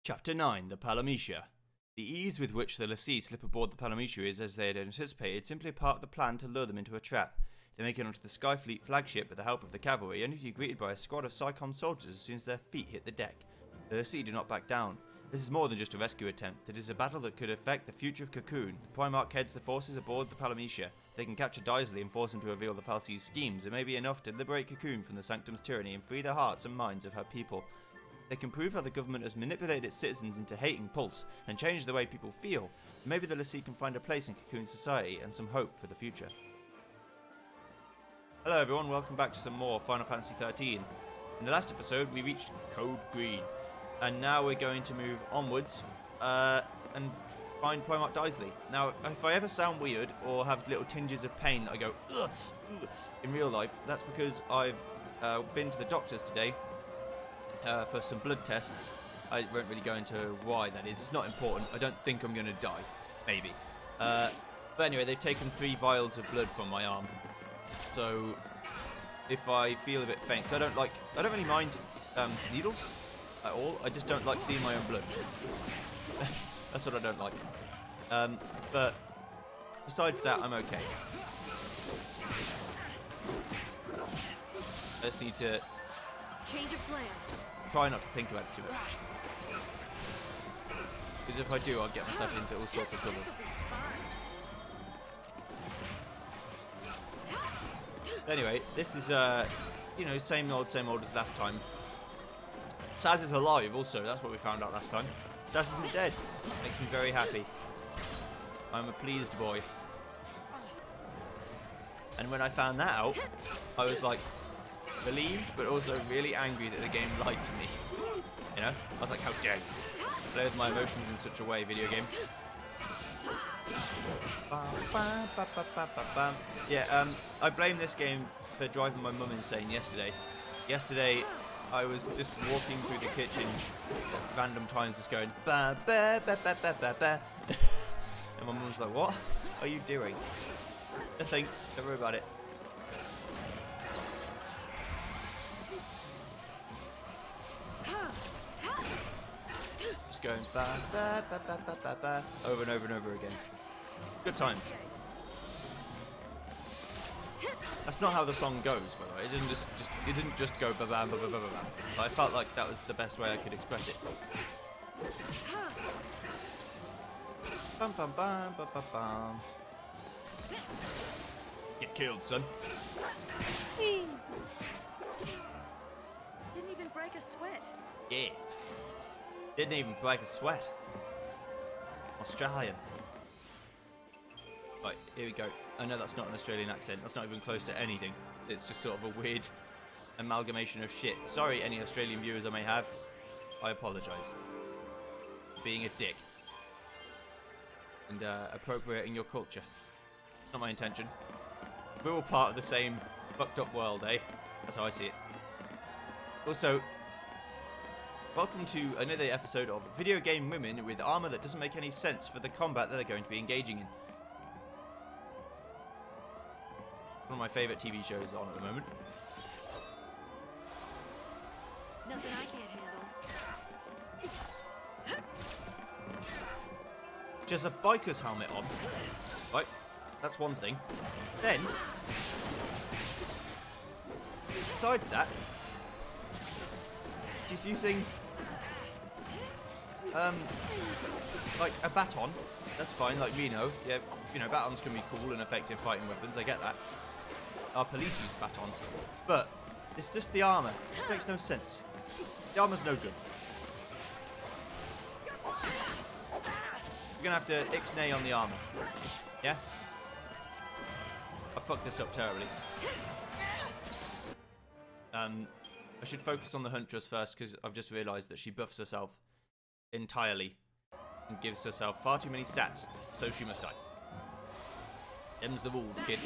Chapter 9, the Palamecia. The ease with which the lessee slip aboard the Palamecia is, as they had anticipated, simply a part of the plan to lure them into a trap. They make it onto the Skyfleet flagship with the help of the cavalry, only to be greeted by a squad of Psychon soldiers as soon as their feet hit the deck. The lessee do not back down. This is more than just a rescue attempt. It is a battle that could affect the future of Cocoon. The Primarch heads the forces aboard the Palamecia. If they can capture Disley and force him to reveal the Fal'Cie's schemes, it may be enough to liberate Cocoon from the Sanctum's tyranny and free the hearts and minds of her people. They can prove how the government has manipulated its citizens into hating Pulse and change the way people feel. Maybe the lessee can find a place in Cocoon society and some hope for the future. Hello everyone, welcome back to some more Final Fantasy XIII. In the last episode we reached Code Green, and now we're going to move onwards and find Primarch Disley. Now, if I ever sound weird or have little tinges of pain that I go ugh, ugh, in real life, that's because I've been to the doctors today for some blood tests. I won't really go into why that is. It's not important. I don't think I'm going to die. Maybe. But anyway, they've taken 3 vials of blood from my arm. So if I feel a bit faint, so I don't really mind needles at all. I just don't like seeing my own blood. That's what I don't like. But besides that, I'm okay. I just need to change of plan. Try not to think about it too much. Because if I do, I'll get myself into all sorts of trouble. Anyway, this is, same old as last time. Saz is alive also, that's what we found out last time. Saz isn't dead. Makes me very happy. I'm a pleased boy. And when I found that out, I was like, relieved, but also really angry that the game lied to me. You know? I was like, how dare you? Play with my emotions in such a way, video game. Yeah, I blame this game for driving my mum insane yesterday. Yesterday, I was just walking through the kitchen at random times, just going, ba ba ba ba ba ba ba. And my mum was like, what are you doing? Nothing, don't worry about it. Just going ba ba ba ba ba ba ba over and over and over again. Good times. That's not how the song goes, by the way. It didn't just go ba ba ba ba ba ba. But I felt like that was the best way I could express it. Bum bum bum bum bum bum. Get killed, son. Didn't even break a sweat. Yeah. Didn't even break a sweat. Australian. Right, here we go. I know that's not an Australian accent. That's not even close to anything. It's just sort of a weird amalgamation of shit. Sorry, any Australian viewers I may have. I apologise. Being a dick. And appropriating your culture. Not my intention. We're all part of the same fucked up world, eh? That's how I see it. Also, welcome to another episode of Video Game Women with armour that doesn't make any sense for the combat that they're going to be engaging in. One of my favourite TV shows on at the moment. Nothing I can't handle. Just a biker's helmet on. Right, that's one thing. Then, besides that, she's using like a baton. That's fine, like Reno. Yeah, you know, batons can be cool and effective fighting weapons, I get that. Our police use batons. But it's just the armour. This makes no sense. The armour's no good. We're gonna have to ixnay on the armour. Yeah? I fucked this up terribly. I should focus on the Huntress first, because I've just realised that she buffs herself entirely and gives herself far too many stats, so she must die. Them's the rules, kid.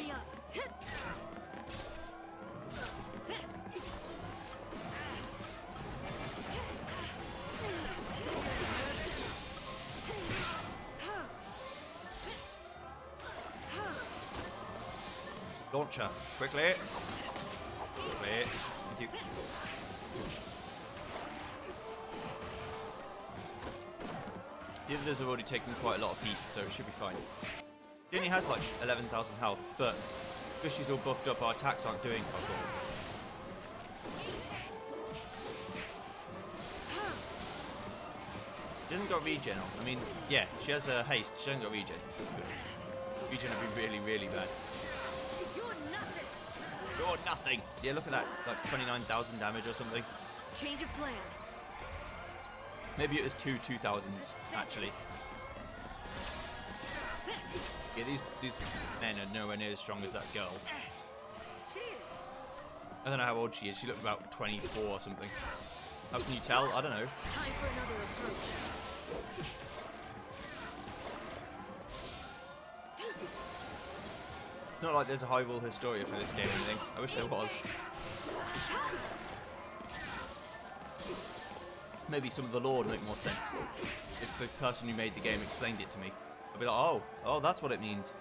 Launcher, quickly. Quickly. Thank you. The others have already taken quite a lot of heat, so it should be fine. She only has like 11,000 health, but because she's all buffed up, our attacks aren't doing fuck all. She hasn't got regen on. I mean, yeah, she has a haste. She hasn't got regen. That's good. Regen would be really, really bad. You're nothing. You're nothing. Yeah, look at that. Like 29,000 damage or something. Change of plan. Maybe it was two 2,000s, actually. Yeah, these men are nowhere near as strong as that girl. I don't know how old she is. She looked about 24 or something. How can you tell? I don't know. Time for another approach. It's not like there's a Hyrule Historia for this game or anything. I wish there was. Maybe some of the lore would make more sense if the person who made the game explained it to me. I'd be like, oh, that's what it means.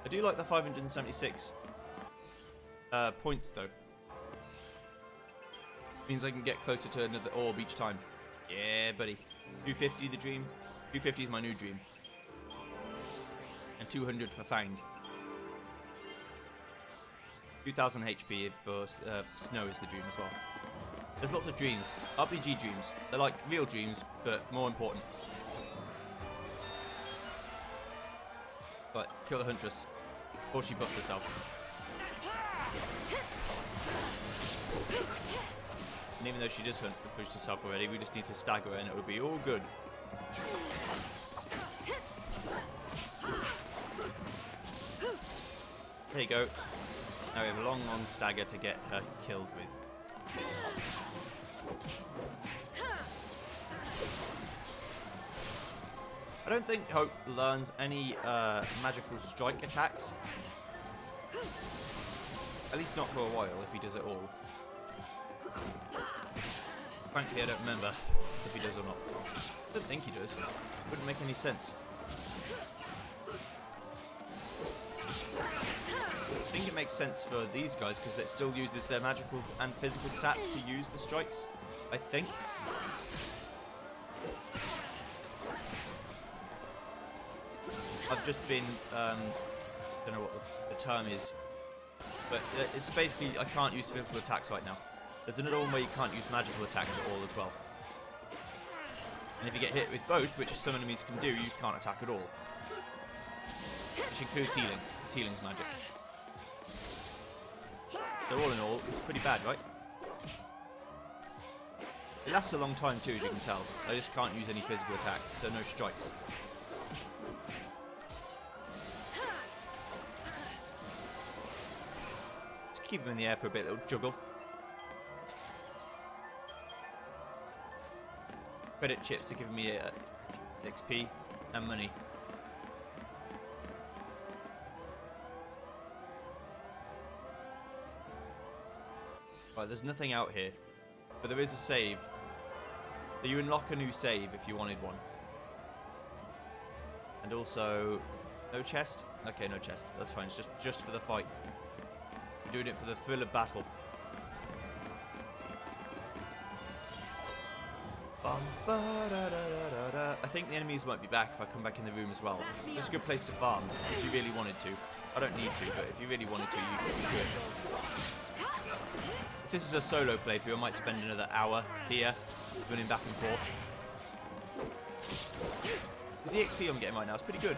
I do like the 576 points though. Means I can get closer to another orb each time. Yeah, buddy. 250 the dream. 250 is my new dream. And 200 for Fang. 2000 HP for Snow is the dream as well. There's lots of dreams. RPG dreams. They're like real dreams, but more important. Right, kill the Huntress. Before she buffs herself. And even though she does push herself already, we just need to stagger her and it will be all good. There you go. Now we have a long, long stagger to get her killed with. I don't think Hope learns any magical strike attacks. At least not for a while, if he does it all. Frankly, I don't remember if he does or not. I don't think he does. Wouldn't make any sense. I think it makes sense for these guys because it still uses their magical and physical stats to use the strikes. I think. I've just been, don't know what the term is, but it's basically I can't use physical attacks right now. There's another one where you can't use magical attacks at all as well. And if you get hit with both, which some enemies can do, you can't attack at all. Which includes healing. It's healing's magic. So all in all, it's pretty bad, right? It lasts a long time too, as you can tell. I just can't use any physical attacks, so no strikes. Let's keep him in the air for a bit, little juggle. Credit chips are giving me XP and money. Right, there's nothing out here, but there is a save. So you unlock a new save if you wanted one. And also, no chest? Okay, no chest. That's fine. It's just for the fight. We're doing it for the thrill of battle. I think the enemies might be back if I come back in the room as well. So it's a good place to farm if you really wanted to. I don't need to, but if you really wanted to, you could. If this is a solo playthrough, I might spend another hour here, running back and forth. Because the XP I'm getting right now is pretty good.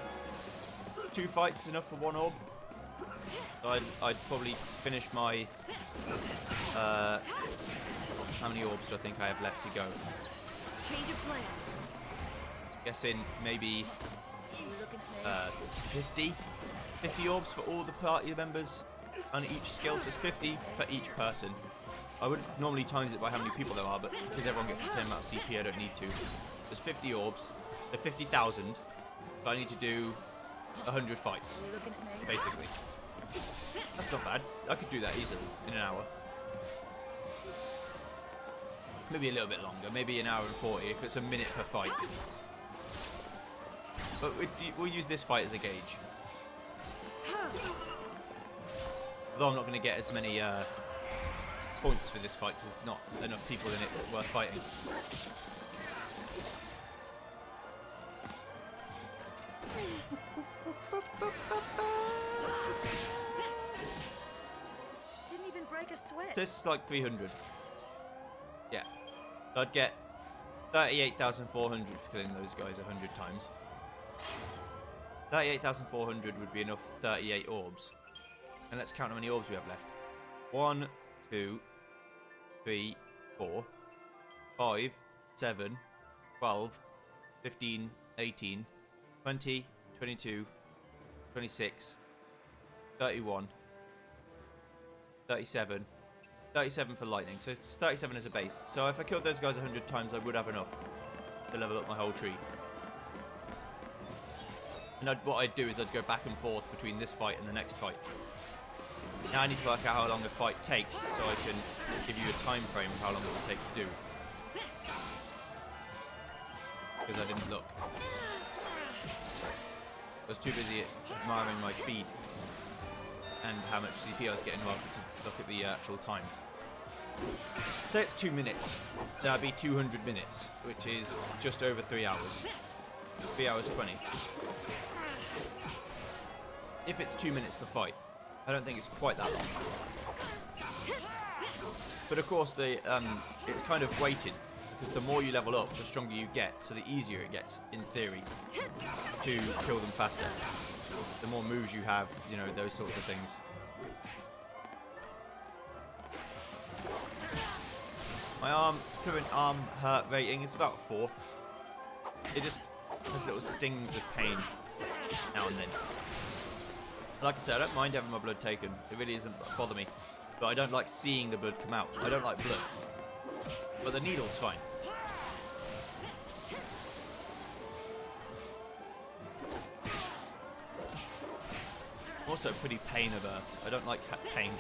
2 fights is enough for 1 orb. So I'd probably finish my... how many orbs do I think I have left to go? Change of plan. Guessing maybe 50 orbs for all the party members on each skill, so it's 50 for each person. I would normally times it by how many people there are, but because everyone gets the same amount of CP, I don't need to. There's 50 orbs, there's 50,000, but I need to do 100 fights, basically. That's not bad. I could do that easily in an hour. Maybe a little bit longer, maybe an hour and 40 if it's a minute per fight. But we'll use this fight as a gauge. Although I'm not going to get as many points for this fight because there's not enough people in it worth fighting. Didn't even break a sweat. This is like 300. Yeah. So I'd get 38,400 for killing those guys 100 times. 38,400 would be enough for 38 orbs. And let's count how many orbs we have left. 1, 2, 3, 4, 5, 7, 12, 15, 18, 20, 22, 26, 31, 37. 37 for lightning, so it's 37 as a base. So if I killed those guys 100 times, I would have enough to level up my whole tree. And what I'd do is I'd go back and forth between this fight and the next fight. Now I need to work out how long a fight takes, so I can give you a time frame of how long it will take to do. Because I didn't look. I was too busy admiring my speed and how much CP I was getting rather to look at the actual time. Say it's 2 minutes, that'd be 200 minutes, which is just over 3 hours. 3 hours 20. If it's 2 minutes per fight, I don't think it's quite that long. But of course, it's kind of weighted, because the more you level up, the stronger you get, so the easier it gets, in theory, to kill them faster. The more moves you have, you know, those sorts of things. My current arm hurt rating is about 4. It just has little stings of pain now and then. Like I said, I don't mind having my blood taken. It really doesn't bother me. But I don't like seeing the blood come out. I don't like blood. But the needle's fine. Also pretty pain averse. I don't like pain.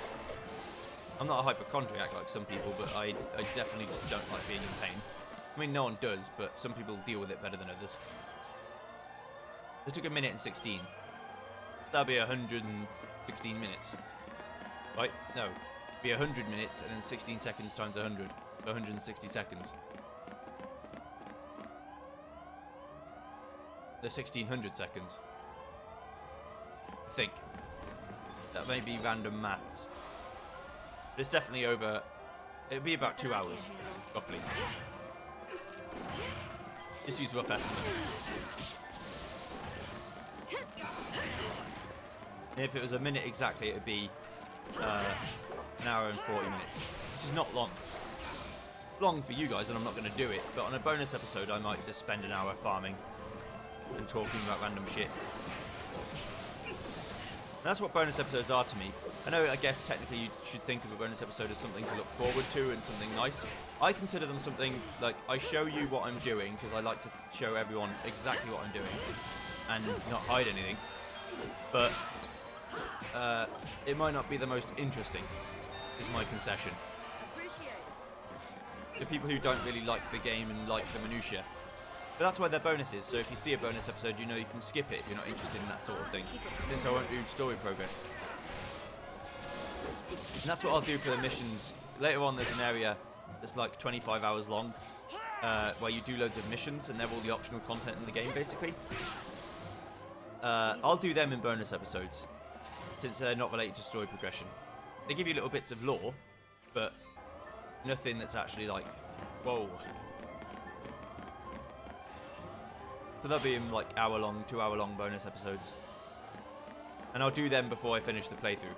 I'm not a hypochondriac like some people, but I definitely just don't like being in pain. I mean, no one does, but some people deal with it better than others. It took 1 minute and 16. That'll be 116 minutes. Right? No. It'll be 100 minutes and then 16 seconds times 100. So 160 seconds. The 1600 seconds. I think. That may be random maths. But it's definitely over. It'll be about 2 hours, roughly. Just use rough estimates. And if it was 1 minute exactly, it would be 1 hour and 40 minutes, which is not long. Long for you guys, and I'm not going to do it. But on a bonus episode, I might just spend an hour farming and talking about random shit. And that's what bonus episodes are to me. I know, I guess technically you should think of a bonus episode as something to look forward to and something nice. I consider them something like I show you what I'm doing because I like to show everyone exactly what I'm doing and not hide anything. But it might not be the most interesting, is my concession. The people who don't really like the game and like the minutiae. But that's why they're bonuses, so if you see a bonus episode, you know you can skip it if you're not interested in that sort of thing, since I won't do story progress. And that's what I'll do for the missions. Later on there's an area that's like 25 hours long, where you do loads of missions, and they're all the optional content in the game, basically. I'll do them in bonus episodes, since they're not related to story progression. They give you little bits of lore, but nothing that's actually like, whoa. So they'll be in like hour-long, 2-hour-long bonus episodes. And I'll do them before I finish the playthrough.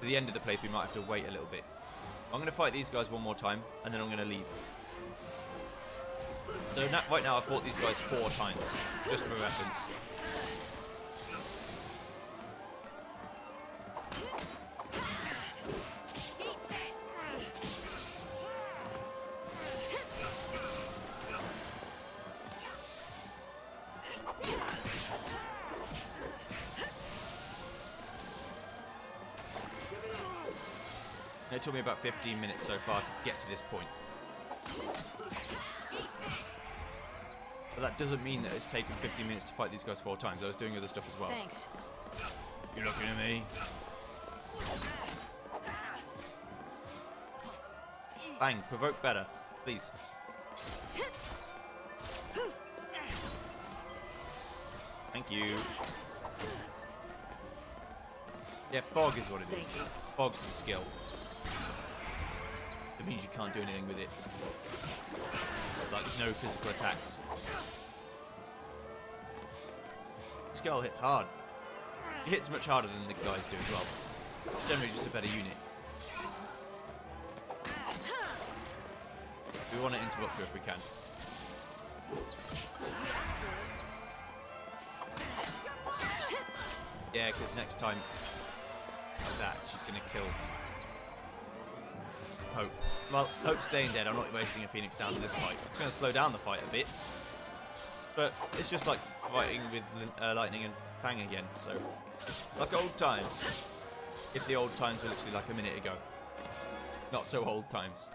To the end of the playthrough, might have to wait a little bit. I'm going to fight these guys one more time, and then I'm going to leave. So right now I've fought these guys 4 times, just for reference. It took me about 15 minutes so far to get to this point. But that doesn't mean that it's taken 15 minutes to fight these guys 4 times. I was doing other stuff as well. Thanks. You're looking at me. Bang, provoke better, please. Thank you. Yeah, fog is what it is. Fog's the skill. It means you can't do anything with it. Like, no physical attacks. Skull hits hard. It hits much harder than the guys do as well. It's generally just a better unit. We want to interrupt her if we can. Yeah, because next time, like that, she's going to kill Hope. Well, Hope's staying dead. I'm not wasting a Phoenix down in this fight. It's going to slow down the fight a bit. But it's just like fighting with Lightning and Fang again. So, like old times. If the old times were literally like a minute ago. Not so old times.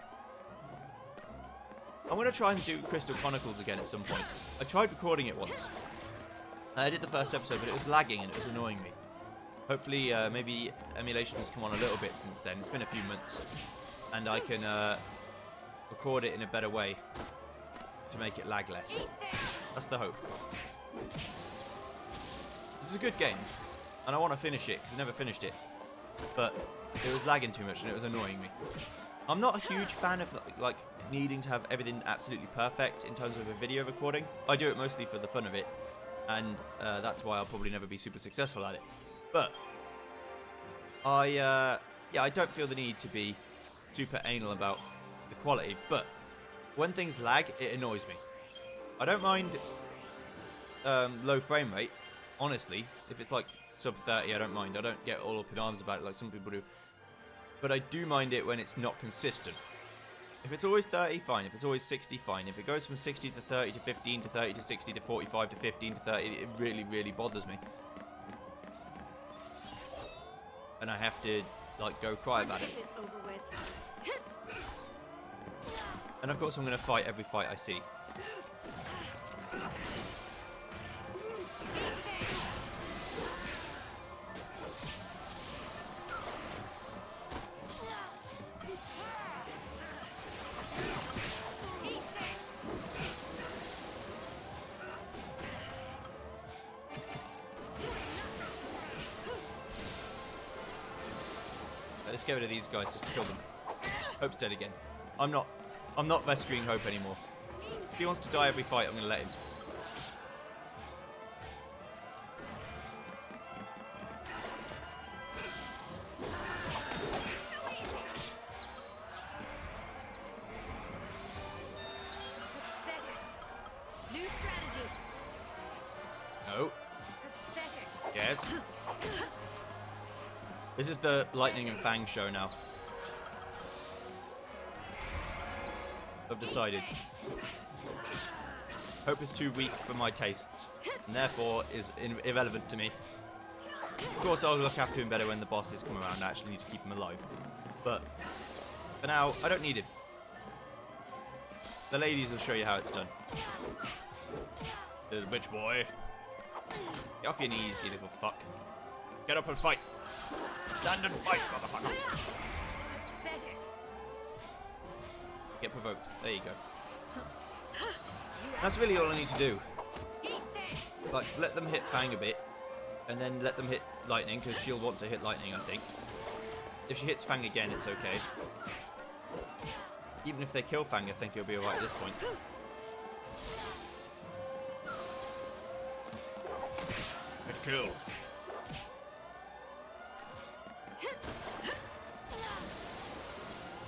I'm going to try and do Crystal Chronicles again at some point. I tried recording it once. I did the first episode, but it was lagging and it was annoying me. Hopefully, maybe emulation has come on a little bit since then. It's been a few months. And I can record it in a better way to make it lag less. That's the hope. This is a good game. And I want to finish it, because I never finished it. But it was lagging too much and it was annoying me. I'm not a huge fan of like needing to have everything absolutely perfect in terms of a video recording. I do it mostly for the fun of it. And that's why I'll probably never be super successful at it. But I don't feel the need to be super anal about the quality. But when things lag, it annoys me. I don't mind low frame rate, honestly. If it's like sub 30, I don't mind. I don't get all up in arms about it like some people do. But I do mind it when it's not consistent. If it's always 30, fine. If it's always 60, fine. If it goes from 60 to 30 to 15 to 30 to 60 to 45 to 15 to 30, it really, really bothers me. And I have to, like, go cry about it. And of course I'm going to fight every fight I see. Let's get rid of these guys just to kill them. Hope's dead again. I'm not rescuing Hope anymore. If he wants to die every fight, I'm going to let him. New strategy. No. Yes. This is the Lightning and Fang show now. I've decided. Hope is too weak for my tastes, and therefore is irrelevant to me. Of course, I'll look after him better when the bosses come around. I actually need to keep him alive. But for now, I don't need him. The ladies will show you how it's done. Little bitch boy. Get off your knees, you little fuck. Get up and fight. Stand and fight, motherfucker. Get provoked. There you go. That's really all I need to do. Like, let them hit Fang a bit, and then let them hit Lightning, because she'll want to hit Lightning, I think. If she hits Fang again, it's okay. Even if they kill Fang, I think it'll be alright at this point. Get killed.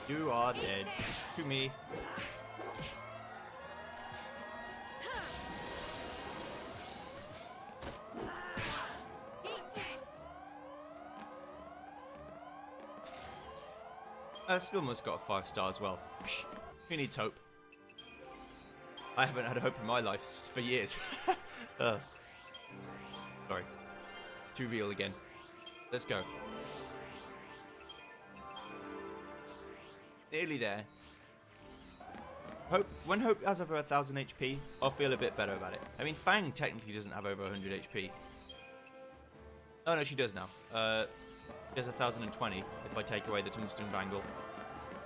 You are dead. To me. Still almost got a 5-star as well. Psh, who needs hope? I haven't had hope in my life for years. Sorry. Too real again. Let's go. Nearly there. When Hope has over 1,000 HP, I'll feel a bit better about it. I mean, Fang technically doesn't have over 100 HP. Oh no, she does now. She has 1,020 if I take away the Tungsten Bangle.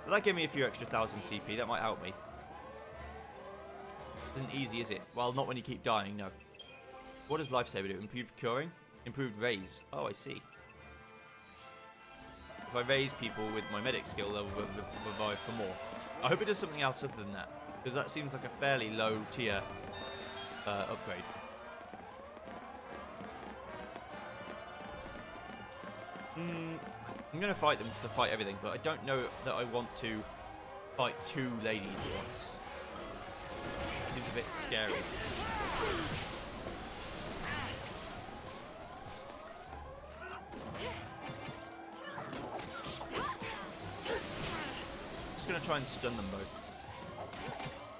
But that gave me a few extra 1,000 CP, that might help me. Isn't easy, is it? Well, not when you keep dying, no. What does Lifesaver do? Improved curing? Improved raise. Oh, I see. If I raise people with my medic skill, they'll revive for more. I hope it does something else other than that, because that seems like a fairly low tier upgrade. I'm going to fight them because I fight everything, but I don't know that I want to fight 2 ladies at once. Seems a bit scary. Just going to try and stun them both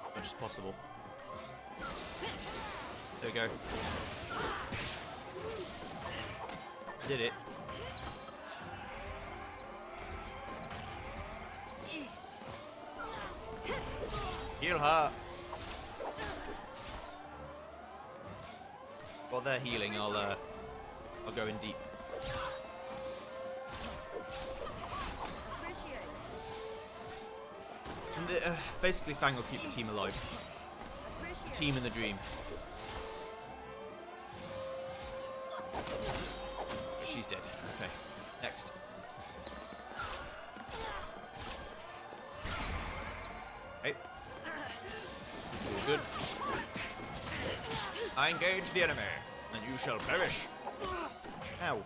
as much as possible. There we go. Did it. Heal her. While they're healing, I'll go in deep. And basically, Fang will keep the team alive. The team in the dream. She's dead. Okay. Next. Hey. This is all good. I engage the enemy, and you shall perish. Ow.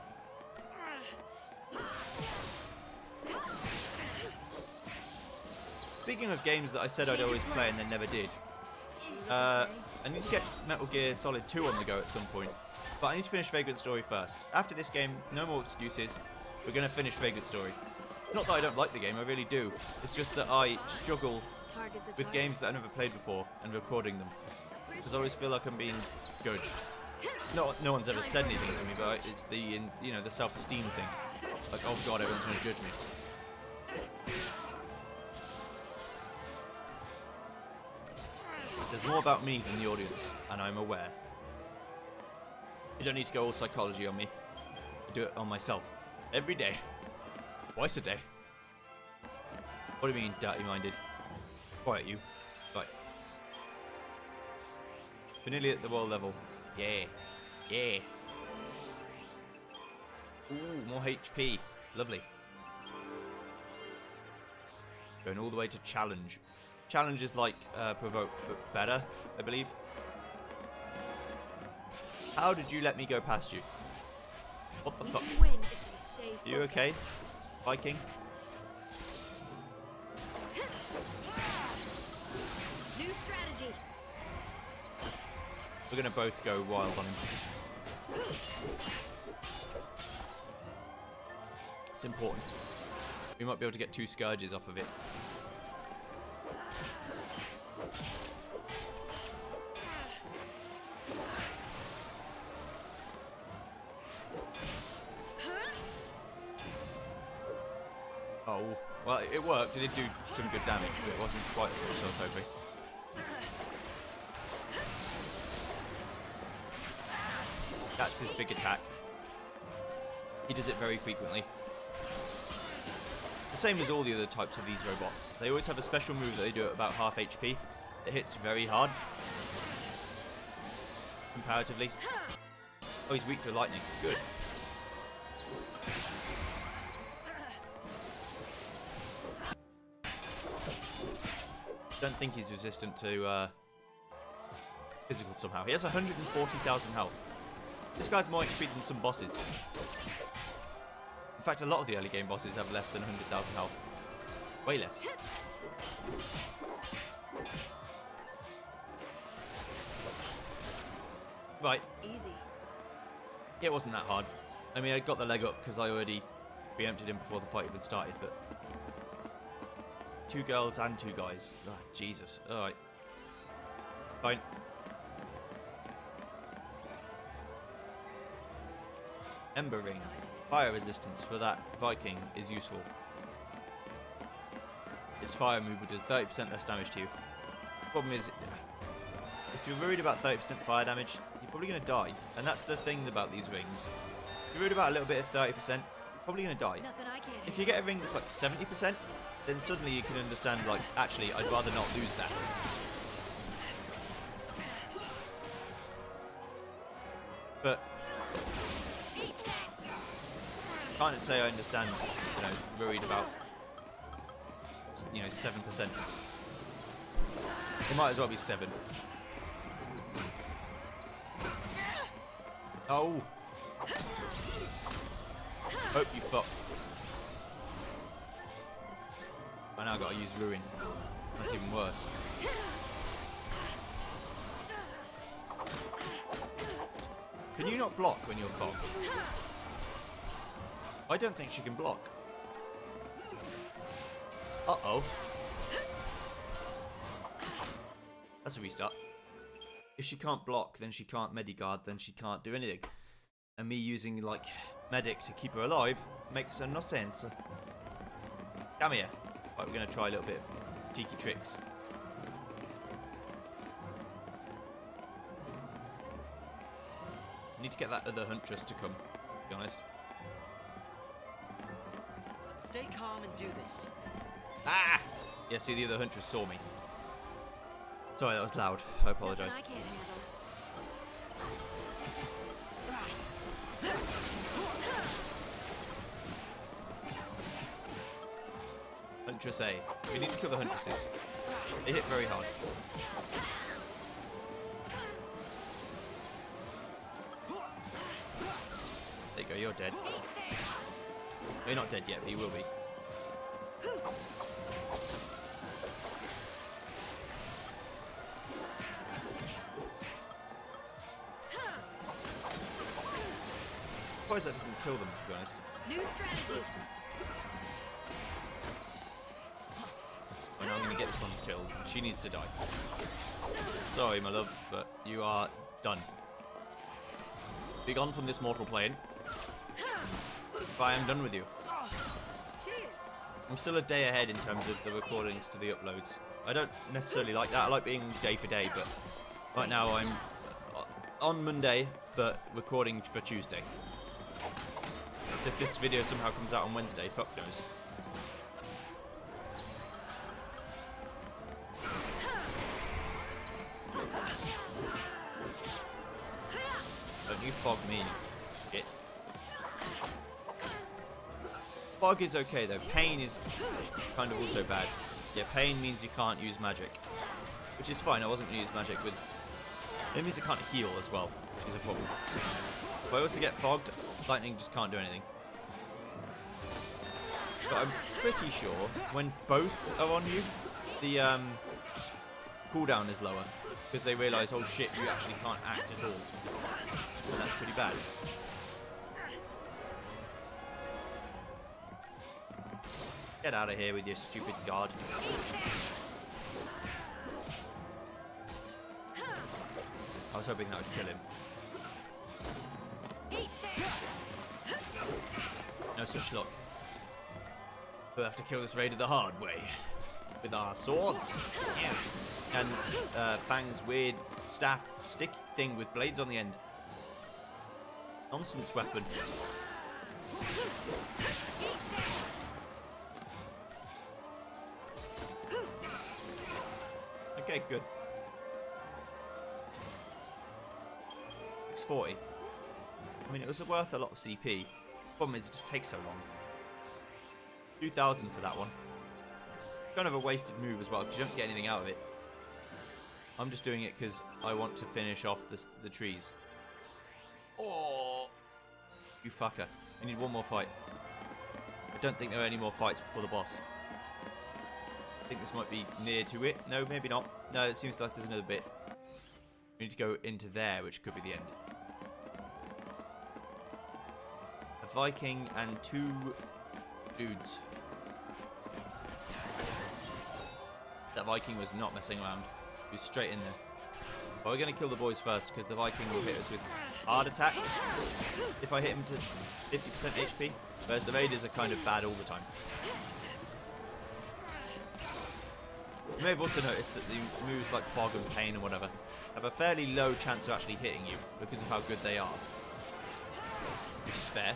Speaking of games that I said I'd always play and then never did, I need to get Metal Gear Solid 2 on the go at some point, but I need to finish Vagrant Story first. After this game, no more excuses, we're going to finish Vagrant Story. Not that I don't like the game, I really do. It's just that I struggle with games that I've never played before and recording them, because I always feel like I'm being judged. No one's ever said anything to me, but it's the the self-esteem thing. Like, oh god, everyone's going to judge me. There's more about me than the audience, and I'm aware. You don't need to go all psychology on me. I do it on myself. Every day. Twice a day. What do you mean, dirty-minded? Quiet, you. Right. We're nearly at the world level. Yeah. Yeah. Ooh, more HP. Lovely. Going all the way to challenge. Challenge is like provoke, but better, I believe. How did you let me go past you? What the fuck? You okay, Viking? New strategy. We're gonna both go wild on him. It's important. We might be able to get 2 scourges off of it. Oh, well, it worked. It did do some good damage, but it wasn't quite as much as I was hoping. That's his big attack. He does it very frequently. The same as all the other types of these robots. They always have a special move that they do at about half HP. It hits very hard. Comparatively. Oh, he's weak to lightning. Good. Don't think he's resistant to physical somehow. He has 140,000 health. This guy's more HP than some bosses. In fact, a lot of the early game bosses have less than 100,000 health. Way less. Right. Easy. It wasn't that hard. I mean, I got the leg up because I already preempted him before the fight even started, but 2 girls and 2 guys. Oh, Jesus. Alright. Fine. Ember Ring. Fire resistance for that Viking is useful. Its fire move will do 30% less damage to you. Problem is, if you're worried about 30% fire damage, you're probably going to die. And that's the thing about these rings. If you're worried about a little bit of 30%, you're probably going to die. Nothing I can't If you get a ring that's like 70%, then suddenly you can understand, like, actually, I'd rather not lose that. but can't say I understand, worried about, 7%. It might as well be 7. Oh! Hope you fuck. I now gotta use Ruin. That's even worse. Can you not block when you're fogged? I don't think she can block. Uh-oh. That's a restart. If she can't block, then she can't Mediguard, then she can't do anything. And me using, like, Medic to keep her alive makes no sense. Come here. Right, we're going to try a little bit of cheeky tricks. I need to get that other Huntress to come, to be honest. Stay calm and do this. Ah! Yeah, see, the other Huntress saw me. Sorry, that was loud. I apologise. I can't handle. Huntress A. We need to kill the Huntresses. They hit very hard. There you go, you're dead. You're not dead yet, but you will be. Surprised that doesn't kill them, to be honest. New strategy. And I'm going to get this one killed. She needs to die. Sorry, my love, but you are done. Be gone from this mortal plane. But I am done with you. I'm still a day ahead in terms of the recordings to the uploads. I don't necessarily like that. I like being day for day, but right now I'm on Monday, but recording for Tuesday. But if this video somehow comes out on Wednesday, fuck knows. Don't you fog me, shit. Fog is okay though. Pain is kind of also bad. Yeah, pain means you can't use magic, which is fine. I wasn't going to use magic with. It means I can't heal as well, which is a problem. If I also get fogged, lightning just can't do anything. But I'm pretty sure when both are on you, the cooldown is lower because they realise, oh shit, you actually can't act at all, and that's pretty bad. Get out of here with your stupid guard. I was hoping that would kill him. No such luck. We'll have to kill this raider the hard way. With our swords. Yes. And Fang's weird staff stick thing with blades on the end. Nonsense weapon. Okay, good. 640. I mean, it was worth a lot of CP. Problem is, it just takes so long. 2,000 for that one. Kind of a wasted move as well, because you don't get anything out of it. I'm just doing it because I want to finish off the trees. Oh, you fucker. We need one more fight. I don't think there are any more fights before the boss. I think this might be near to it. No, maybe not. No, it seems like there's another bit. We need to go into there, which could be the end. A Viking and 2 dudes. That Viking was not messing around. He was straight in there. But we're going to kill the boys first, because the Viking will hit us with hard attacks if I hit him to 50% HP. Whereas the raiders are kind of bad all the time. You may have also noticed that the moves like Fog and Pain and whatever have a fairly low chance of actually hitting you because of how good they are. Which is fair.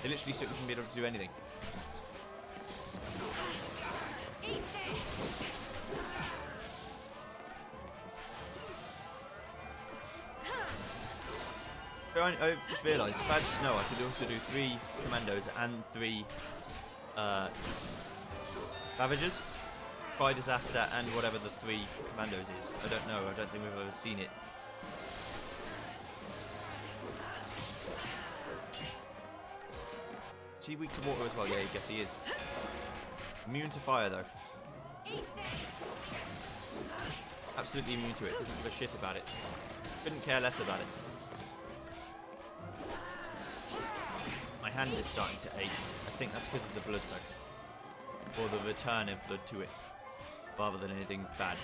They literally still can be able to do anything. I just realised if I had snow, I could also do 3 commandos and 3 Ravagers. Fire Disaster and whatever the 3 commandos is. I don't know. I don't think we've ever seen it. Is he weak to water as well? Yeah, I guess he is. Immune to fire though. Absolutely immune to it. Doesn't give a shit about it. Couldn't care less about it. My hand is starting to ache. I think that's because of the blood though. Or the return of blood to it. Rather than anything bad.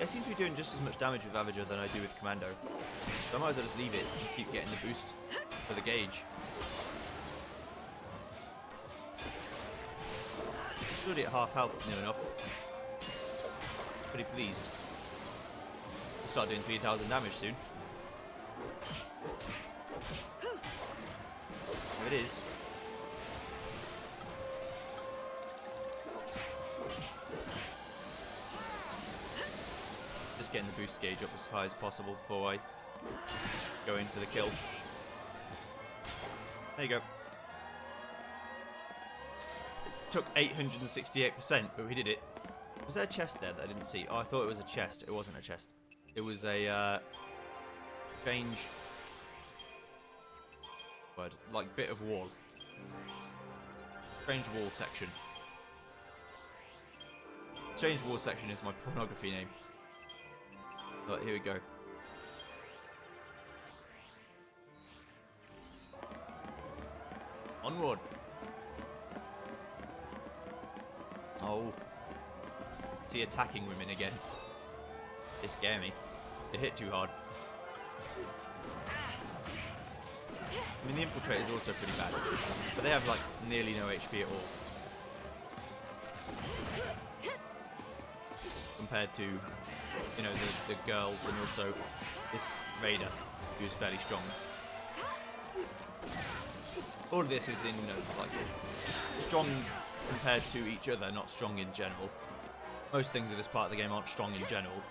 I seem to be doing just as much damage with Ravager than I do with Commando. So I might as well just leave it and keep getting the boost for the gauge. Already at half health, near enough. Pretty pleased. We'll start doing 3,000 damage soon. There it is. Just getting the boost gauge up as high as possible before I go in for the kill. There you go. Took 868%, but we did it. Was there a chest there that I didn't see? Oh, I thought it was a chest. It wasn't a chest. It was a strange word, like bit of wall. Strange wall section. Strange wall section is my pornography name. Right, here we go. Onward. Oh. See attacking women again. They scare me. They hit too hard. I mean, the infiltrator is also pretty bad, but they have like nearly no HP at all. Compared to, you know, the girls and also this raider, who's fairly strong. All of this is in, you know, like strong compared to each other, not strong in general. Most things in this part of the game aren't strong in general.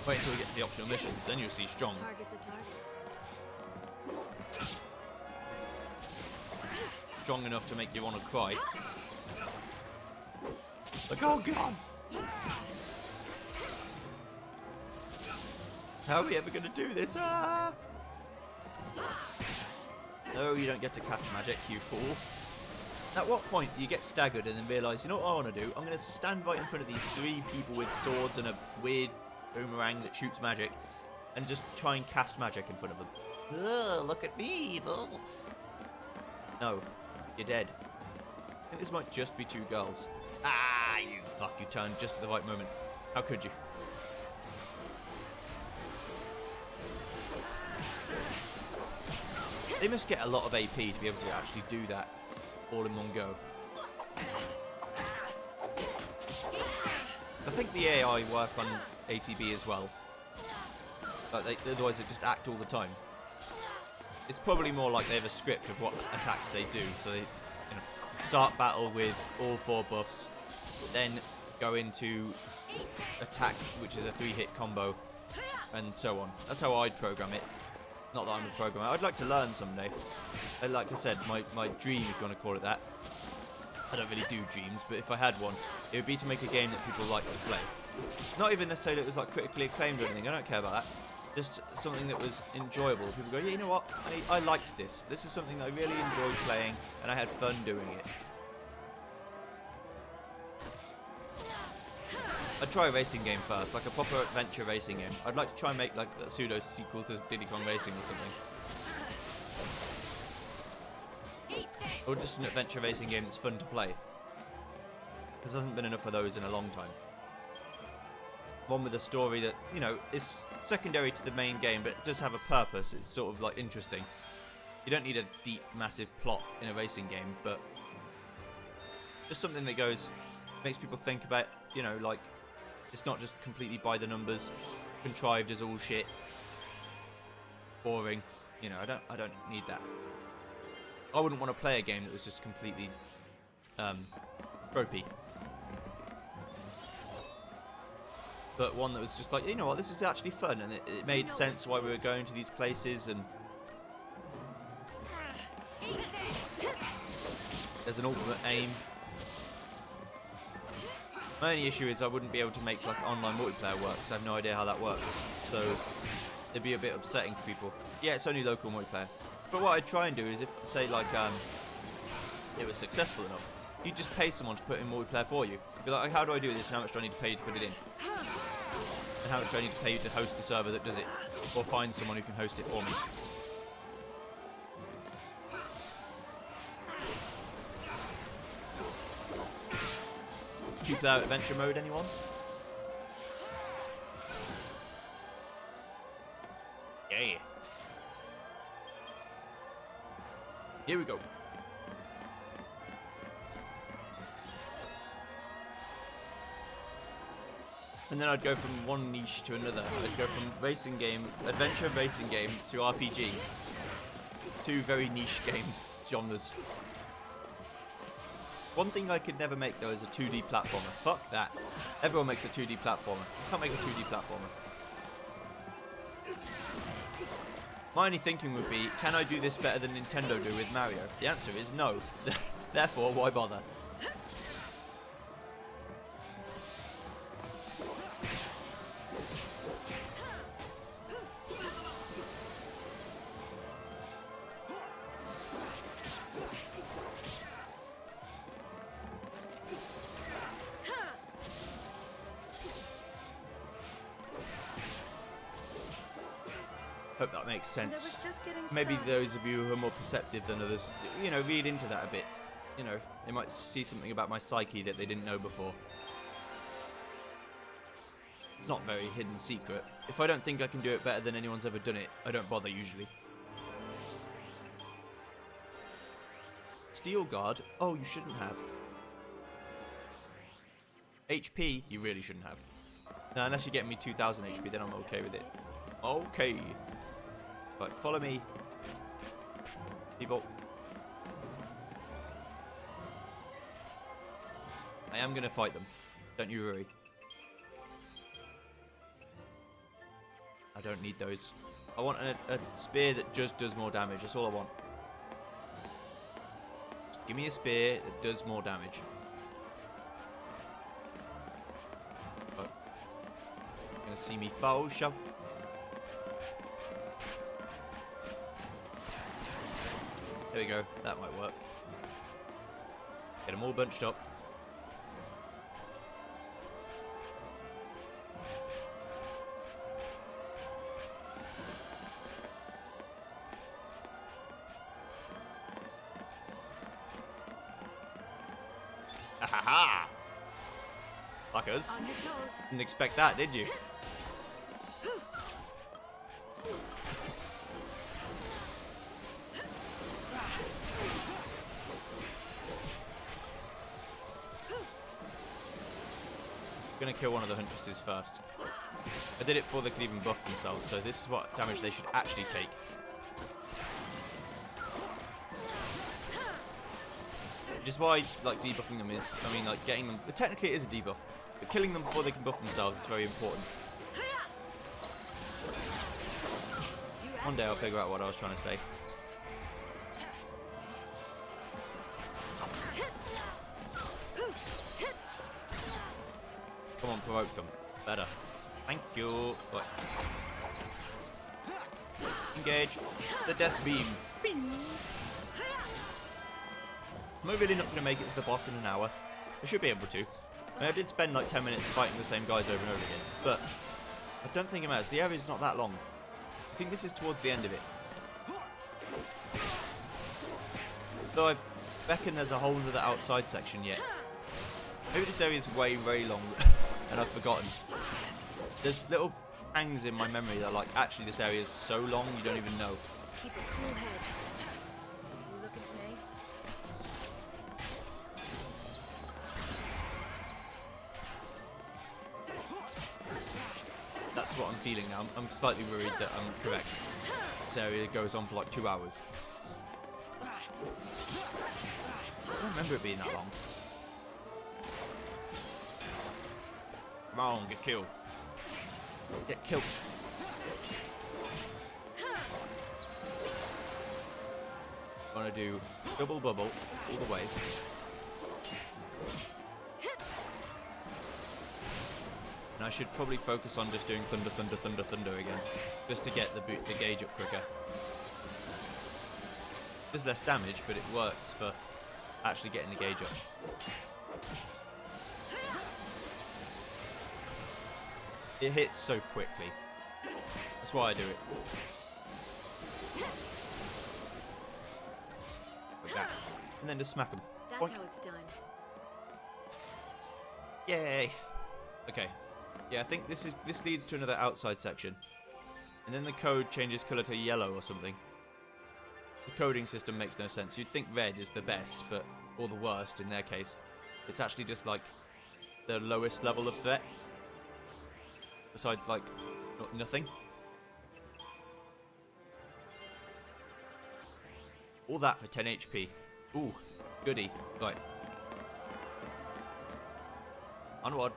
Wait until we get to the optional missions, then you'll see strong. Target's a target. Strong enough to make you want to cry. Like, oh god! How are we ever going to do this? Ah! No, you don't get to cast magic, you fool. At what point do you get staggered and then realise, you know what I want to do? I'm going to stand right in front of these 3 people with swords and a weird boomerang that shoots magic and just try and cast magic in front of them. Ugh, look at me, evil. No, you're dead. I think this might just be 2 girls. Ah, you fuck, you turned just at the right moment. How could you? They must get a lot of AP to be able to actually do that all in one go. I think the AI work on ATB as well. But otherwise they just act all the time. It's probably more like they have a script of what attacks they do. So they, you know, start battle with all 4 buffs, then go into attack, which is a 3-hit combo, and so on. That's how I'd program it. Not that I'm a programmer. I'd like to learn someday. Like I said, my dream, if you want to call it that. I don't really do dreams, but if I had one, it would be to make a game that people like to play. Not even necessarily that it was like critically acclaimed or anything. I don't care about that. Just something that was enjoyable. People go, yeah, you know what? I liked this. This is something that I really enjoyed playing, and I had fun doing it. I'd try a racing game first, like a proper adventure racing game. I'd like to try and make like a pseudo sequel to Diddy Kong Racing or something. Or just an adventure racing game that's fun to play. There hasn't been enough of those in a long time. One with a story that, you know, is secondary to the main game, but it does have a purpose. It's sort of like interesting. You don't need a deep, massive plot in a racing game, but just something that goes, makes people think about, you know, like, it's not just completely by the numbers, contrived as all shit, boring. You know, I don't need that. I wouldn't want to play a game that was just completely ropey. but one that was just like, you know what, this was actually fun, and it made sense why we were going to these places, and there's an ultimate aim. My only issue is I wouldn't be able to make like online multiplayer work, because I have no idea how that works, so it'd be a bit upsetting for people. Yeah, it's only local multiplayer, but what I'd try and do is if, say, like, it was successful enough, you just pay someone to put in multiplayer for you. Be like, how do I do this, and how much do I need to pay you to put it in? And how much do I need to pay you to host the server that does it? Or find someone who can host it for me. Two-player adventure mode, anyone? Yeah. Here we go. And then I'd go from one niche to another. I'd go from racing game, adventure racing game, to RPG. Two very niche game genres. One thing I could never make, though, is a 2D platformer. Fuck that. Everyone makes a 2D platformer. I can't make a 2D platformer. My only thinking would be, can I do this better than Nintendo do with Mario? The answer is no. Therefore, why bother? Hope that makes sense. Maybe those of you who are more perceptive than others, you know, read into that a bit. You know, they might see something about my psyche that they didn't know before. It's not a very hidden secret. If I don't think I can do it better than anyone's ever done it, I don't bother usually. Steel Guard? Oh, you shouldn't have. HP? You really shouldn't have. No, unless you're getting me 2000 HP, then I'm okay with it. Okay. Right, follow me. People. I am going to fight them. Don't you worry. I don't need those. I want a spear that just does more damage. That's all I want. Just give me a spear that does more damage. Oh. You're going to see me foul show. There we go, that might work. Get them all bunched up. Ha! Fuckers. Didn't expect that, did you? Gonna kill one of the huntresses first. I did it before they could even buff themselves, so this is what damage they should actually take. Which is why, like, debuffing them is, I mean, like, getting them, technically it is a debuff, but killing them before they can buff themselves is very important. One day I'll figure out what I was trying to say. Come on, provoke them. Better. Thank you. Right. Engage the death beam. I'm really not going to make it to the boss in an hour. I should be able to. I mean, I did spend like 10 minutes fighting the same guys over and over again, but I don't think it matters. The area's not that long. I think this is towards the end of it. So I reckon there's a whole other outside section yet. Maybe this area is way, very long and I've forgotten. There's little hangs in my memory that are like, actually this area is so long you don't even know. Keep a cool head. You looking at me? That's what I'm feeling now. I'm slightly worried that I'm correct. This area goes on for like 2 hours. I don't remember it being that long. Come on, get killed. Get killed. Gonna do double bubble all the way. And I should probably focus on just doing thunder, thunder, thunder, thunder again, just to get the gauge up quicker. There's less damage, but it works for actually getting the gauge up. It hits so quickly. That's why I do it. Like that. And then just smack them. That's Boink. how it's done. Yay! Okay. Yeah, I think this leads to another outside section. And then the code changes colour to yellow or something. The coding system makes no sense. You'd think red is the best, but or the worst in their case. It's actually just like the lowest level of threat. Besides, like, nothing. All that for 10 HP. Ooh, goody. Right. Onward.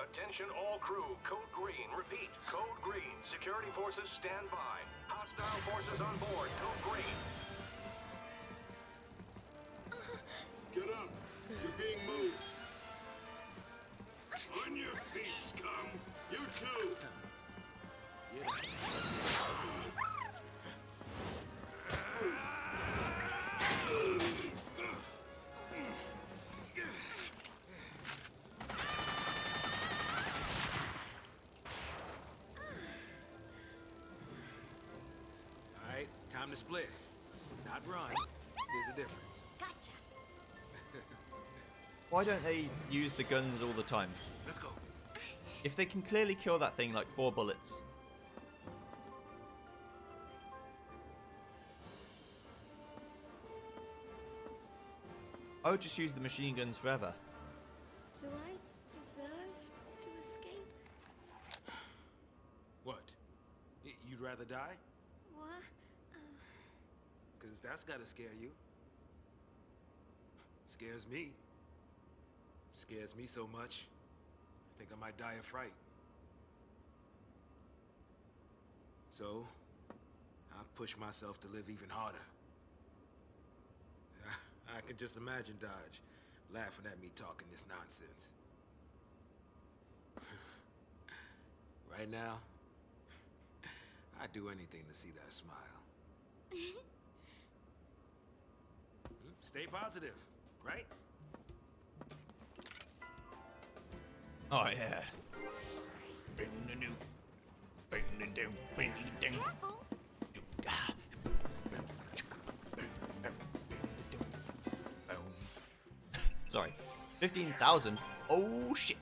Attention all crew, code green. Repeat, code green. Security forces stand by. Hostile forces on board, code green. Get up! You're being moved! On your feet, scum! You too! Alright, time to split. Not run. There's a difference. Gotcha. Why don't they use the guns all the time? Let's go. If they can clearly kill that thing like 4 bullets. I would just use the machine guns forever. Do I deserve to escape? What? You'd rather die? What? Because that's gotta scare you. Scares me. Scares me so much, I think I might die of fright. So, I push myself to live even harder. I can just imagine Dodge laughing at me talking this nonsense. Right now, I'd do anything to see that smile. Stay positive, right? Oh yeah. Careful. Sorry. 15,000? Oh shit.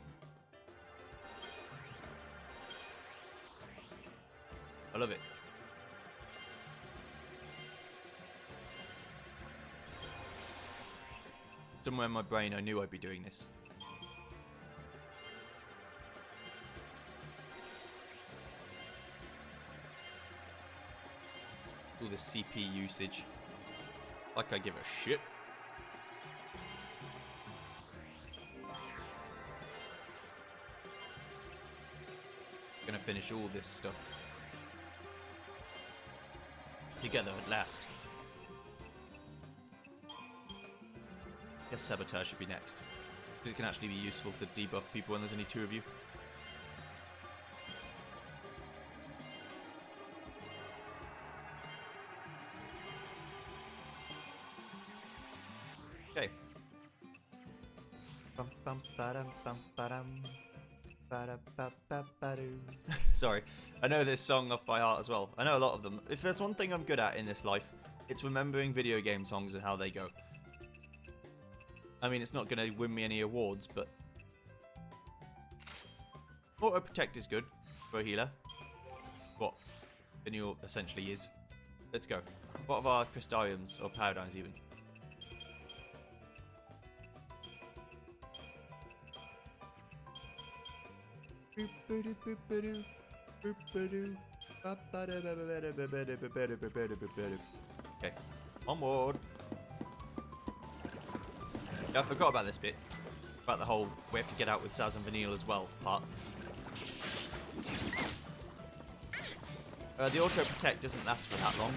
I love it. Somewhere in my brain I knew I'd be doing this. All this CP usage. Like I give a shit. Gonna finish all this stuff together at last. Guess Saboteur should be next, because it can actually be useful to debuff people when there's only 2 of you. Okay. Bum, bum, ba-dum, bum, ba-dum. Sorry, I know this song off by heart as well. I know a lot of them. If there's one thing I'm good at in this life, it's remembering video game songs and how they go. I mean, it's not going to win me any awards, but Auto Protect is good for a healer. What Vanille essentially is. Let's go. What of our Crystariums, or Paradigms even? Okay, onward. Yeah, I forgot about this bit. About the whole we have to get out with Saz and Vanille as well part. The auto protect doesn't last for that long.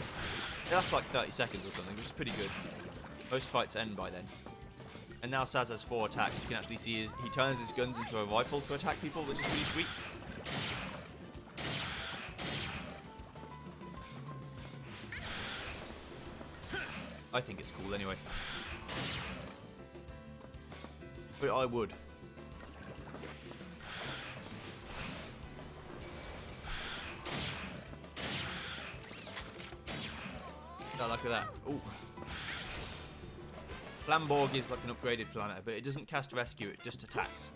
It lasts like 30 seconds or something, which is pretty good. Most fights end by then. And now Saz has 4 attacks. You can actually see he turns his guns into a rifle to attack people, which is pretty sweet. I think it's cool anyway. But I would. Oh, look at that. Ooh. Flamborg is like an upgraded Flanner, but it doesn't cast rescue, it just attacks.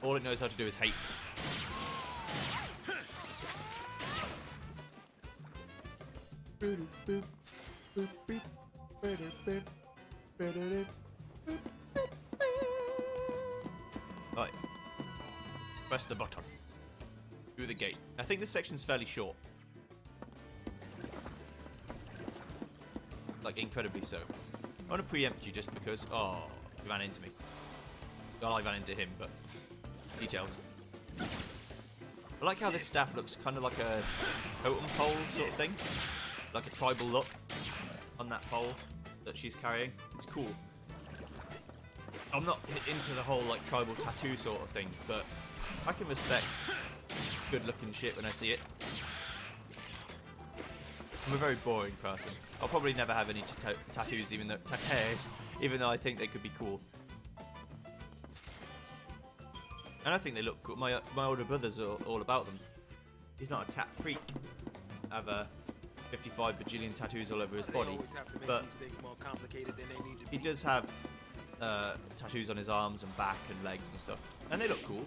All it knows how to do is hate. Right. Press the button. Through the gate. I think this section's fairly short. Like, incredibly so. I want to preempt you just because... Oh, he ran into me. Well, I ran into him, but... Details. I like how this staff looks kind of like a totem pole sort of thing. Like a tribal look on that pole that she's carrying. It's cool. I'm not into the whole, like, tribal tattoo sort of thing, but I can respect good-looking shit when I see it. I'm a very boring person. I'll probably never have any tattoos, even though I think they could be cool. And I think they look cool. My older brother's all about them. He's not a tat freak. I have 55 bajillion tattoos all over his body, but he does have tattoos on his arms and back and legs and stuff, and they look cool.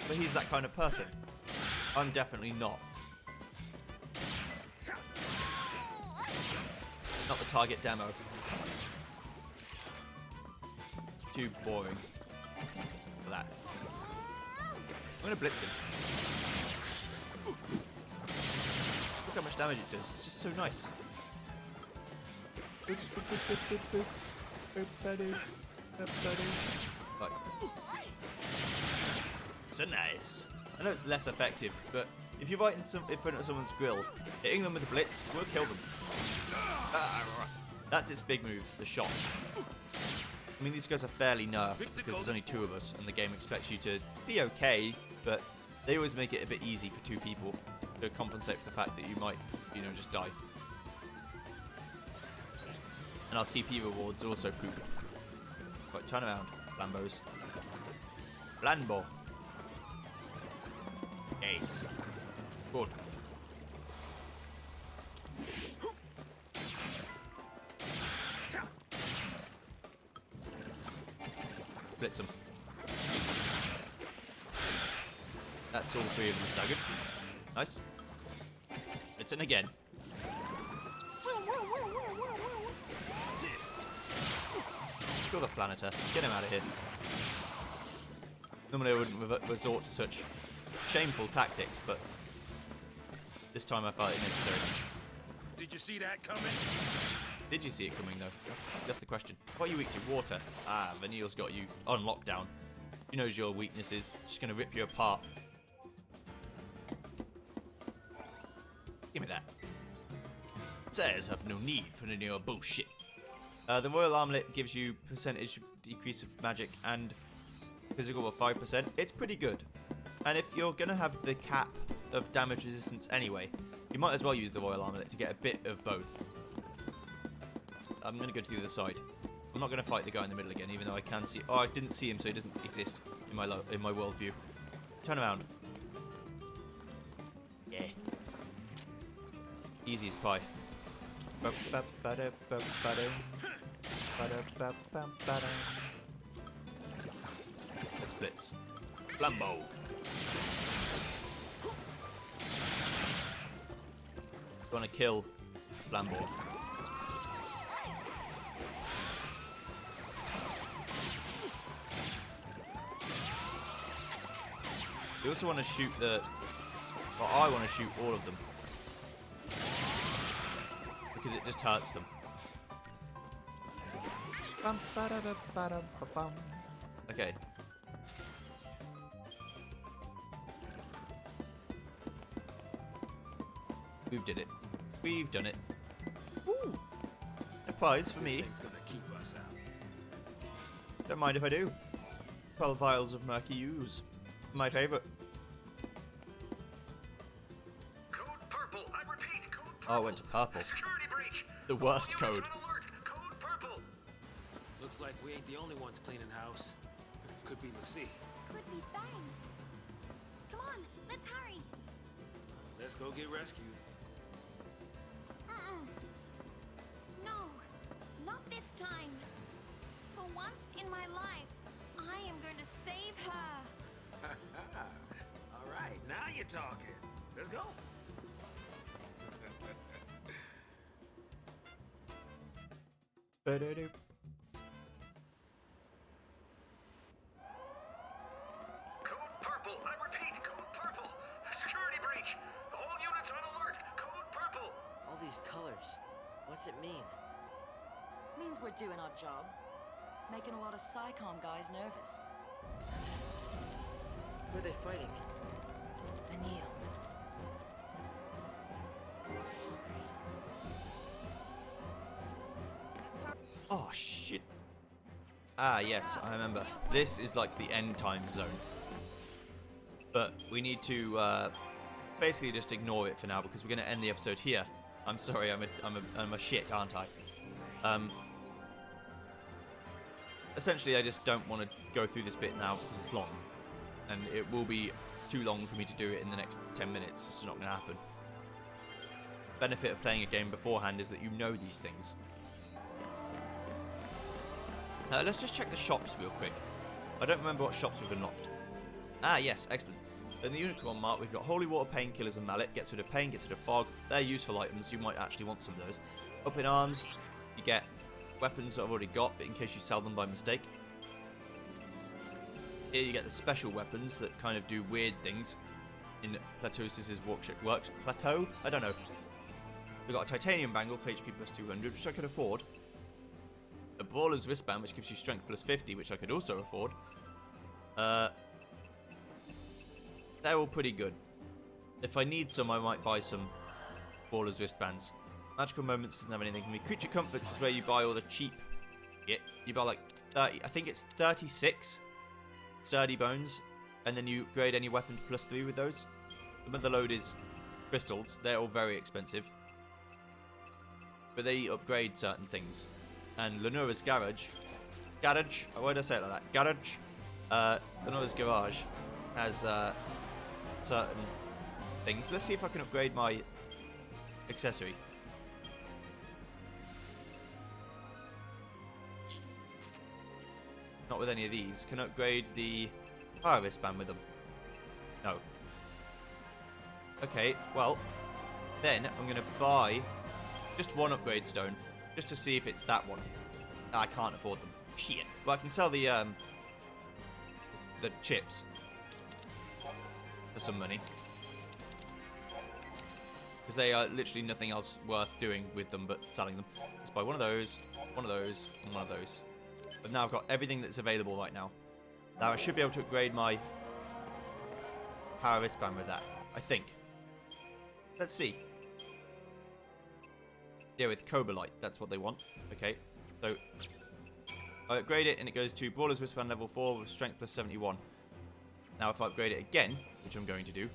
But he's that kind of person. I'm definitely not. Not the target demo. Too boring for that. I'm gonna blitz him. Look how much damage it does. It's just so nice. Right. So nice. I know it's less effective, but if you're right in front of someone's grill, hitting them with a blitz will kill them. That's its big move, the shot. I mean, these guys are fairly nerfed because there's only 2 of us, and the game expects you to be okay, but they always make it a bit easy for 2 people to compensate for the fact that you might, just die. And our CP rewards also poop. Right, turn around, Lambos. Lambo. Ace. Good. Blitz them. That's all 3 of them staggered. Nice. Blitz it again. Kill the Flaniter. Get him out of here. Normally I wouldn't resort to such shameful tactics, but this time I felt it necessary. Did you see that coming? Did you see it coming, though? That's the question. What are you weak to? Water. Ah, Vanille's got you on lockdown. She knows your weaknesses. She's going to rip you apart. Give me that. Says have no need for any of your bullshit. The Royal Armlet gives you percentage decrease of magic and physical of 5%. It's pretty good. And if you're going to have the cap of damage resistance anyway, you might as well use the Royal Armlet to get a bit of both. I'm going to go to the other side. I'm not going to fight the guy in the middle again, even though I can see... Oh, I didn't see him, so he doesn't exist in my worldview. Turn around. Yeah. Easy as pie. Let's blitz. Flambo. Gonna kill Flambo. You also want to shoot the... Well, I want to shoot all of them. Because it just hurts them. Okay. We've did it. We've done it. Woo! A prize for me. This thing's gonna keep us out. Don't mind if I do. 12 vials of murky ooze. My favourite. Code purple. I repeat, code purple. Oh, it went to purple. Security breach. The worst All code. units on alert. Code purple. Looks like we ain't the only ones cleaning house. Could be Lucy. Could be Fang. Come on, let's hurry. Let's go get rescued. No, not this time. For once in my life, I am going to save her. All right, now you're talking. Let's go. Ba-da-do. Code purple. I repeat, code purple. Security breach. All units on alert. Code purple. All these colors. What's it mean? Means we're doing our job. Making a lot of SciComm guys nervous. Who are they fighting? Anil. Oh, shit. Ah, yes, I remember. This is like the end time zone. But we need to basically just ignore it for now because we're going to end the episode here. I'm sorry, I'm a shit, aren't I? Essentially, I just don't want to go through this bit now because it's long. And it will be too long for me to do it in the next 10 minutes. It's not going to happen. Benefit of playing a game beforehand is that you know these things. Let's just check the shops real quick. I don't remember what shops we've unlocked. Ah, yes, excellent. In the Unicorn Mart, we've got Holy Water, Painkillers, and Mallet. Gets rid of pain, gets rid of fog. They're useful items. You might actually want some of those. Up in Arms, you get weapons that I've already got, but in case you sell them by mistake. Here you get the special weapons that kind of do weird things. In Plateau's works. Plateau? I don't know. We've got a Titanium Bangle for HP plus 200, which I could afford. A Brawler's Wristband, which gives you Strength plus 50, which I could also afford. They're all pretty good. If I need some, I might buy some Brawler's Wristbands. Magical Moments doesn't have anything for me. Creature Comforts is where you buy all the cheap shit. You buy like 30, I think it's 36 sturdy bones, and then you upgrade any weapon to plus 3 with those. The mother load is crystals. They're all very expensive. But they upgrade certain things. And Lenura's Garage, why did I say it like that? Lenura's Garage has certain things. Let's see if I can upgrade my accessory. Not with any of these. Can I upgrade the fire wristband with them? No. Okay, well, then I'm going to buy just one upgrade stone. Just to see if it's that one. I can't afford them. Shit. But I can sell the chips for some money. Because they are literally nothing else worth doing with them but selling them. Let's buy one of those, one of those, and one of those. But now I've got everything that's available right now. Now I should be able to upgrade my power wristband with that. I think. Let's see. Yeah, with Cobra Light, that's what they want. Okay, so I upgrade it and it goes to Brawler's Wristband level 4 with Strength plus 71. Now if I upgrade it again, which I'm going to do,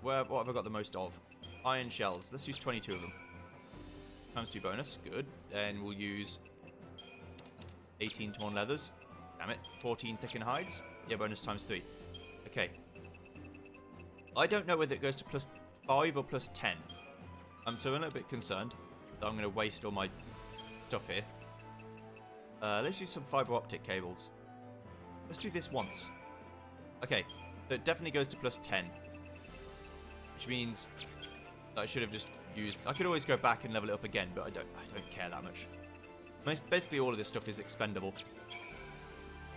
what have I got the most of? Iron Shells. Let's use 22 of them. Times 2 bonus, good. Then we'll use 18 torn leathers. Damn it. 14 thickened hides. Yeah, bonus times 3. Okay. I don't know whether it goes to plus 5 or plus 10. I'm so a little bit concerned that I'm going to waste all my stuff here. Let's use some fiber optic cables. Let's do this once. Okay, so it definitely goes to plus 10. Which means that I should have just used... I could always go back and level it up again, but I don't care that much. Basically all of this stuff is expendable.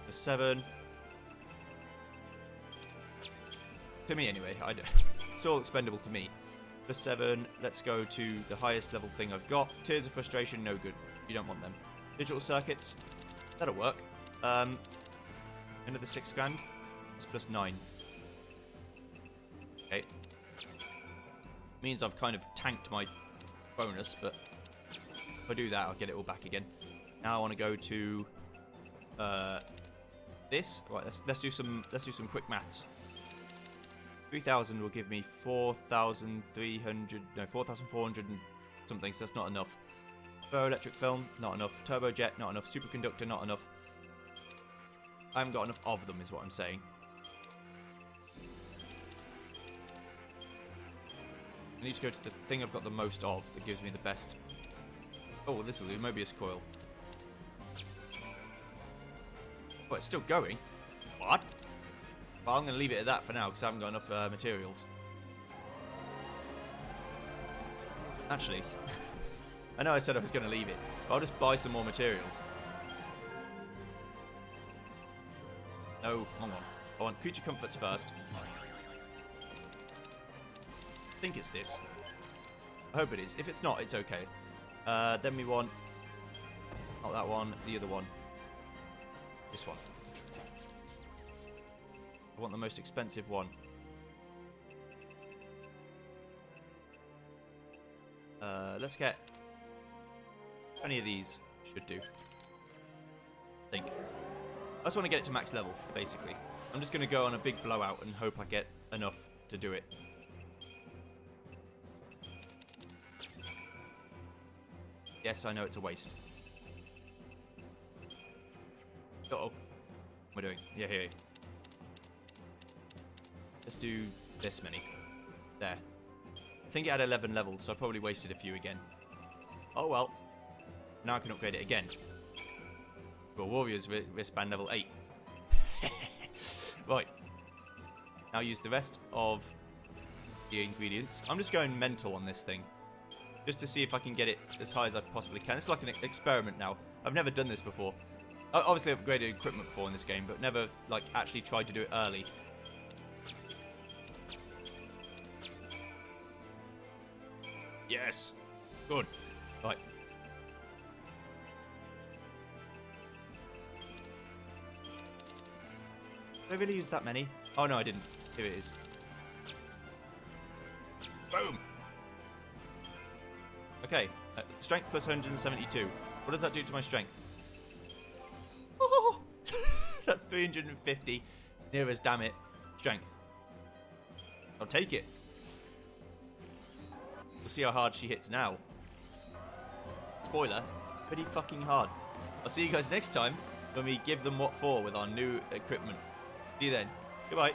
The 7. To me anyway, it's all expendable to me. +7. Let's go to the highest level thing I've got. Tears of Frustration, no good. You don't want them. Digital circuits, that'll work. Another 6 grand. It's +9. Okay. Means I've kind of tanked my bonus, but if I do that, I'll get it all back again. Now I want to go to this. Right, let's do some quick maths. 3,000 will give me 4,300. No, 4,400 and something. So that's not enough. Ferroelectric film, not enough. Turbojet, not enough. Superconductor, not enough. I haven't got enough of them, is what I'm saying. I need to go to the thing I've got the most of that gives me the best. Oh, this will do. Mobius coil. Oh, it's still going. What? Well, I'm going to leave it at that for now because I haven't got enough materials. Actually, I know I said I was going to leave it, but I'll just buy some more materials. No, hang on. I want creature comforts first. I think it's this. I hope it is. If it's not, it's okay. Then we want... not that one, the other one. This one. I want the most expensive one. Let's get 20 of these. Should do. I think. I just want to get it to max level, basically. I'm just going to go on a big blowout and hope I get enough to do it. Yes, I know it's a waste. Uh-oh. What am I doing? Yeah, here. Let's do this many. There. I think it had 11 levels, so I probably wasted a few again. Oh well. Now I can upgrade it again. Well, Warrior's wristband level 8. Right. Now use the rest of the ingredients. I'm just going mental on this thing. Just to see if I can get it as high as I possibly can. It's like an experiment now. I've never done this before. Obviously I've upgraded equipment before in this game, but never like actually tried to do it early. Yes. Good. Right. Did I really use that many? Oh no, I didn't. Here it is. Boom. Okay, strength plus 172. What does that do to my strength? Oh, that's 350. Nearest, damn it. Strength. I'll take it. We'll see how hard she hits now. Spoiler, pretty fucking hard. I'll see you guys next time when we give them what for with our new equipment. See you then. Goodbye.